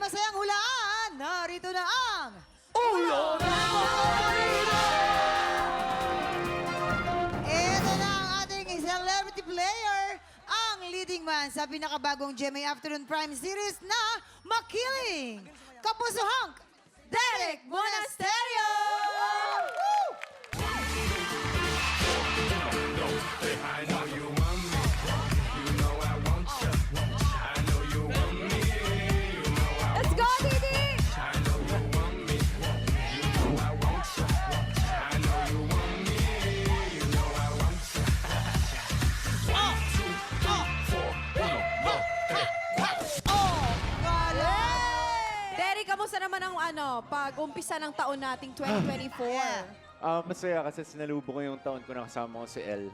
masayang hulaan, narito na ang Ulo ng Marina! Ito na ang ating celebrity player, ang leading man sa pinakabagong GMA Afternoon Prime Series na Makiling, Kapusohang Derek Monasterio! I know you want me. You know I want you. I know you want me. You know I Let's go, Didi! I know you want me. You know I want you. I know you want me. You know I want you. 1, 2, 3, 4. Oh, galing! Derek, kamusta naman ang pag-umpisa ng taon nating 2024? Yeah. Masaya kasi sinalubong ko yung taon ko na kasama ko si Elle.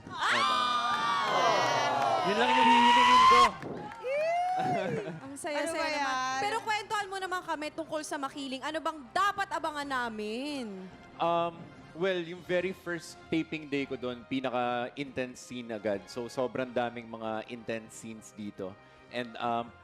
Yun lang yung hihilingin ko. Ang saya-saya Ano ba naman. yan? Pero kwentuhan mo naman kami tungkol sa Makiling. Ano bang dapat abangan namin? Well, yung very first taping day ko doon, pinaka-intense scene agad. So, sobrang daming mga intense scenes dito. And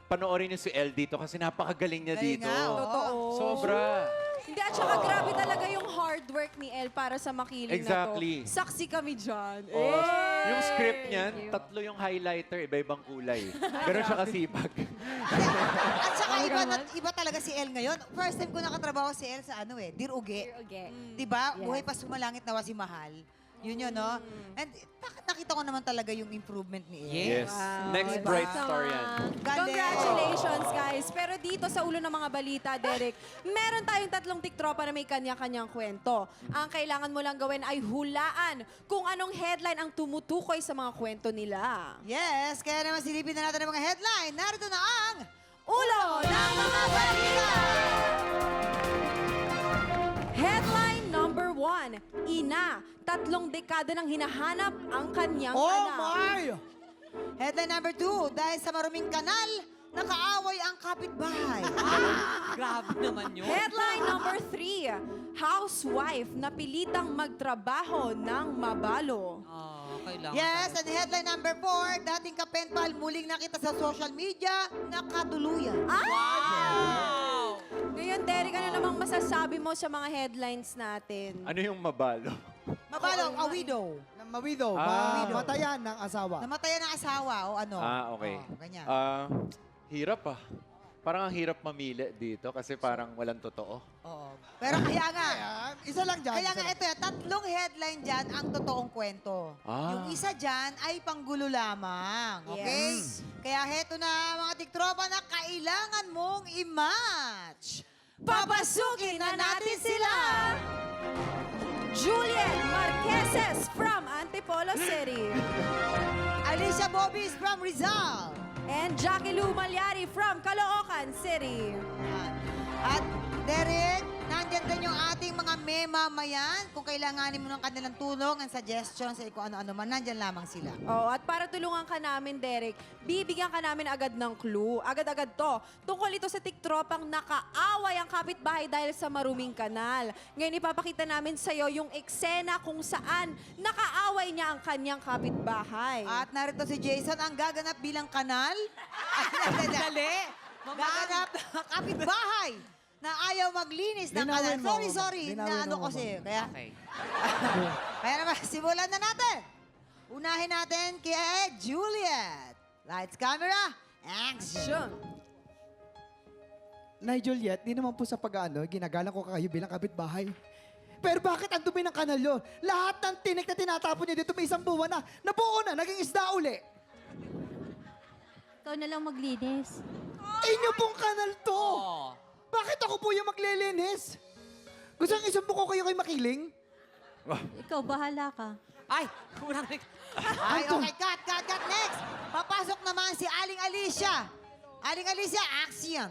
panoorin niyo si Elle dito kasi napakagaling niya Galing dito. nga, oo. Totoo. Sobra. Hindi, at saka grabe talaga yung hard work ni El para sa Makiling Exactly. na to. Saksi kami dyan. Oh, yung script niyan, tatlo yung highlighter, iba-ibang kulay. Pero siya kasipag. At saka iba talaga si El ngayon. First time ko nakatrabaho si El sa Dear Uge. Diba? Buhay pa sumalangit nawa si Mahal. Yun, no? And nakita ko naman talaga yung improvement ni El. Yes. Next bright star yan. Galing. Congratulations, guys. Pero dito sa ulo ng mga balita, Derek, meron tayong tatlong tiktropa na may kanya-kanyang kwento. Ang kailangan mo lang gawin ay hulaan kung anong headline ang tumutukoy sa mga kwento nila. Yes, kaya naman silipin na natin ang mga headline. Narito na ang Ulo ng mga balita! Headline number 1. Ina, 3 dekada nang hinahanap ang kanyang anak. Headline number 2. Dahil sa maruming kanal, nakaaway ang kapitbahay. Grabe naman yun. Headline number 3. Housewife na pilitang magtrabaho ng mabalo. Kailangan. Yes, and headline number 4. Dating kapenpal, muling nakita sa social media, nakatuluyan. Wow! Ngayon, Derek, ano namang masasabi mo sa mga headlines natin? Ano yung mabalo? Mabalong, a widow. Mawidow, matayan ng asawa. Namatayan ng asawa o ano. Okay. Oh, ganyan. Hirap Parang ang hirap mamili dito kasi parang walang totoo. Oo. Pero kaya nga, Isa lang dyan. kaya isa nga lang. ito, tatlong headline dyan ang totoong kwento. Ah. Yung isa dyan ay panggulo lamang. Okay? Yes. Kaya heto na mga tiktropa na kailangan mong i-match. Papasukin na natin sila! Juliet Marqueses from Antipolo City. Alicia Bobis from Rizal. And Jackie Lou Malyari from Caloocan City. Yan. At Derek, nandyan din yung ating mga memamayan. Kung kailanganin mo ng kanilang tulong and suggestions, kung ano-ano man, nandyan lamang sila. Oh, at para tulungan ka namin, Derek, bibigyan ka namin agad ng clue. Agad-agad to. Tungkol ito sa tiktropang nakaaway ang kapitbahay dahil sa maruming kanal. Ngayon ipapakita namin sa'yo yung eksena kung saan nakaaway niya ang kanyang kapitbahay. At narito si Jason, ang gaganap bilang kanal. Dali! Gaganap na kapitbahay na ayaw maglinis ng kanal. Linawin mo. Sorry. Linawin Na ano mo. kasi. Kaya, Okay. kaya naman, simulan na natin. Unahin natin kay Juliet. Lights, camera, action! Nay Juliet, di naman po sa pag-ano, ginagalang ko kayo bilang kapitbahay. Pero bakit ang dumi ng kanal yun? Lahat ng tinik na tinatapon niyo dito may isang buwan na, nabuo na, naging isda uli. Ikaw na lang maglinis. Inyo pong kanal to! Oh. Bakit ako po yung maglilinis? Gusto nang isumbo ko kayo kay Makiling? Ikaw, bahala ka. Ay, kurang Ay, okay, cut. Next, papasok naman si Aling Alicia. Aling Alicia, action!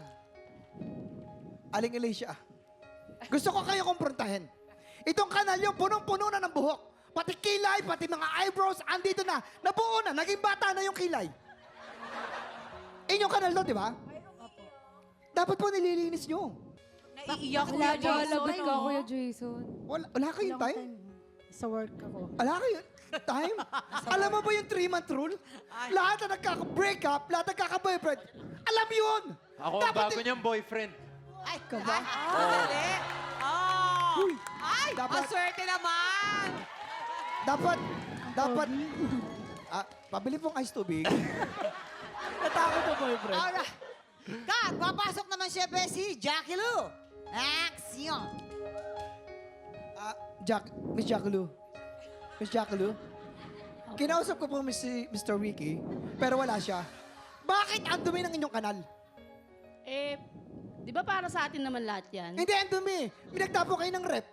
Aling Alicia, gusto ko kayo kumprontahin. Itong kanal yung punong-puno na ng buhok. Pati kilay, pati mga eyebrows, andito na. Nabuo na, naging bata na yung kilay. Inyong kanal to, di ba? Dapat po nililinis nyo. Naiiyak ko Wala, yan, Jason. labas ka, Kuya Jason. Wala kayong time? Sa work ako. Wala kayong time? Alam mo ba yung 3-month rule? Lahat na nagkaka-break up, lahat nagkaka-boyfriend. Alam yun! Ako ang bago niyang boyfriend. Ay, Ka ba? Dali. Oh. Ay, Dapat- ang swerte naman. Dapat, pabili pong ice tubig. Natakot ang boyfriend. Alright. Kat, papasok naman syempre si Jackie Lou. Action! Miss Jackaloo. Miss Jackaloo. Kinausap ko po si Mr. Ricky, pero wala siya. Bakit ang dumi ng inyong kanal? Di ba para sa atin naman lahat yan? Hindi, ang dumi. Pinagtapon kayo ng rep.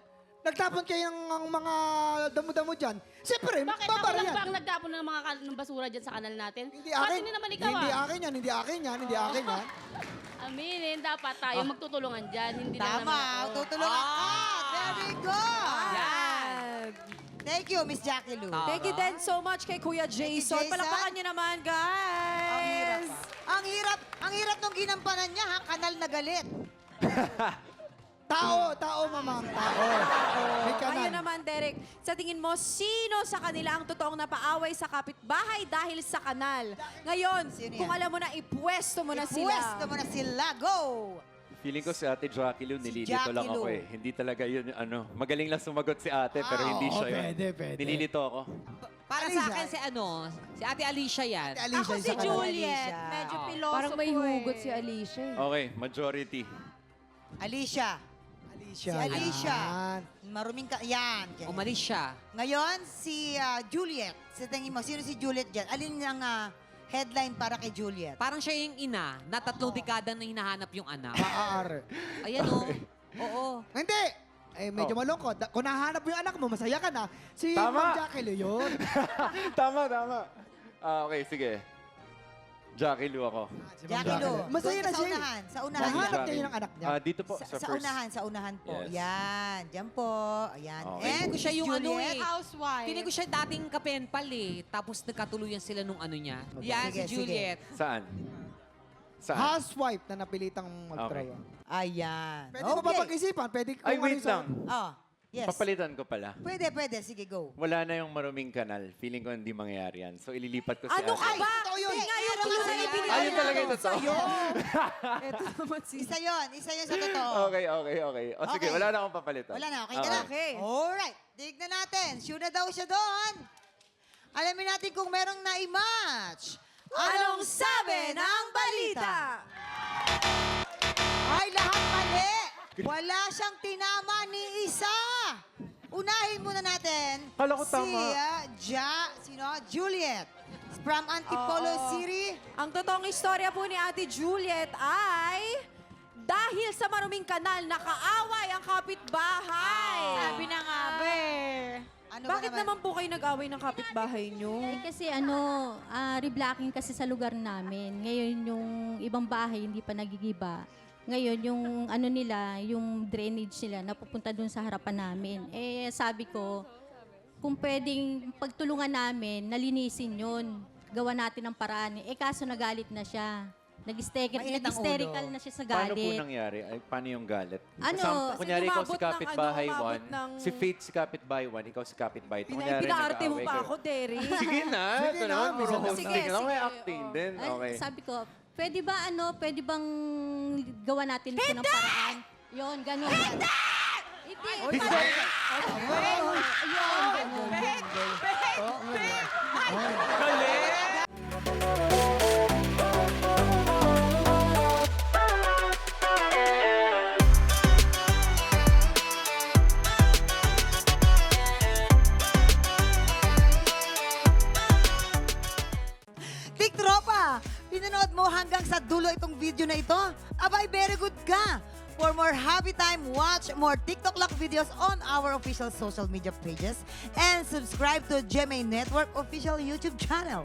Nagtapon kayo ng mga damo-damo dyan. Siyempre, Bakit ako babara lang yan. ba ang nagtapon ng mga ng basura dyan sa kanal natin? Hindi Bakit akin. hindi naman ikaw Hindi ah? akin yan, hindi akin yan, hindi akin yan. Aminin, dapat tayo magtutulungan dyan. Hindi lang naman Tama, ako. tutulungan ka. Very good. Yan. Thank you, Miss Jackie Lou. Thank you din so much kay Kuya Jason. Jason. Palakpakan niyo naman, guys. Ang hirap nung ginampanan niya, ha? Kanal na galit. Tao, mamang, tao. May kanal. Ayun naman, Derek. Sa tingin mo, sino sa kanila ang totoong napaaway sa kapitbahay dahil sa kanal? Ngayon, Sino kung yan? alam mo na, ipwesto mo na sila. Pwesto mo na sila. Go! Feeling ko si Ate Jackie Lou, Si nililito Jackie lang ako Lou. eh. Hindi talaga yun, magaling lang sumagot si ate, pero hindi oo, siya yun. pwede. Nililito ako. Para Alicia. sa akin si Ate Alicia yan. Alicia, Ako si isa ka na. Juliet. Alicia. Medyo Oo. piloso Parang may po eh. hugot si Alicia eh. Okay, majority. Alicia. Alicia. Si Alicia. Yan. Maruming ka. Yan. Umalis siya. Ngayon, si Juliet. Sa tingin mo, sino si Juliet dyan? Alin ang headline para kay Juliet? Parang siya yung ina na 3 dekada na hinahanap yung anak. Maaar. Ayan o. Oo. Hindi! Medyo malungkot. Kung nahanap mo yung anak mo, masaya ka na. Si Tama. Ma'am Jackie Lou yun. tama. Okay, sige. Jackie Lou ako. Si Ma'am Jackie Lou. Masaya Doon na sa siya. unahan. Sa unahan. Nahanap dyan. niya yung anak niya. Dito po, sa first. Sa unahan po. Yes. Yan. Diyan po. Ayan. Okay. And Feeling ko siya Miss yung ano Juliet. eh. Housewife. Feeling ko siya dating kapenpal eh. Tapos nagkatuluyan sila nung ano niya. Yan, Sige, si Juliet. Saan? Housewife na napilitang magtrabaho. Ayan. Pwede mo ba pag-isipan? Pwede kung Ay, ano wait yung sa- lang. Oh, yes. Papalitan ko pala. Pwede. Sige, go. Wala na yung maruming kanal. Feeling ko hindi mangyayari yan. So, ililipat ko si Ano ka ate. ba? totoo yun. Hindi nga yung Ano clue ba na yan? ibinigay Ayun talaga yung natin totoo. sa'yo. Ito naman si... Isa yun sa totoo. Okay. O sige, Okay. wala na akong papalitan. Wala na, okay ka na? Okay. Alright, tignan natin. Sure na daw siya doon. Alamin natin kung merong na-match. Anong sabi ng balita? Ay, lahat mali. Wala siyang tinama ni isa. Unahin muna natin Kala ko tama. sino? Juliet. From Antipolo Oo. City. Ang totoong istorya po ni Ate Juliet ay dahil sa maruming kanal, nakaaway ang kapitbahay. Sabi na nga ba Ano ba Bakit naman po kayo nag-away ng kapitbahay nyo? kasi reblocking kasi sa lugar namin. Ngayon yung ibang bahay hindi pa nagigiba. Ngayon yung yung drainage nila napupunta dun sa harapan namin. Sabi ko, kung pwedeng pagtulungan namin, nalinisin yun. Gawa natin ng paraan. Kaso nagalit na siya. Mainit ang Nag-hysterical ulo. na siya sa Paano po galit. nangyari? Ay, paano yung galit? Ano? Kasama- kunyari, ikaw si Umabot ng Kapitbahay umabot 1, ng- si Faith si Kapitbahay 1, ikaw si Kapitbahay 2. Kunyari, Pinaarte mo nag-aaway pa kayo. ako, Derry. Sige na, Sige ito na, naman, puro sige, hosting lang. May sige, acting oo. din. Okay. Sabi ko, pwede bang gawa natin ito ng paraan? Yun, ganun. Hindi! Hindi! Tiktropa, pinanood mo hanggang sa dulo itong video na ito? Abay, very good ka! For more happy time, watch more TikTok Lock videos on our official social media pages and subscribe to GMA Network official YouTube channel.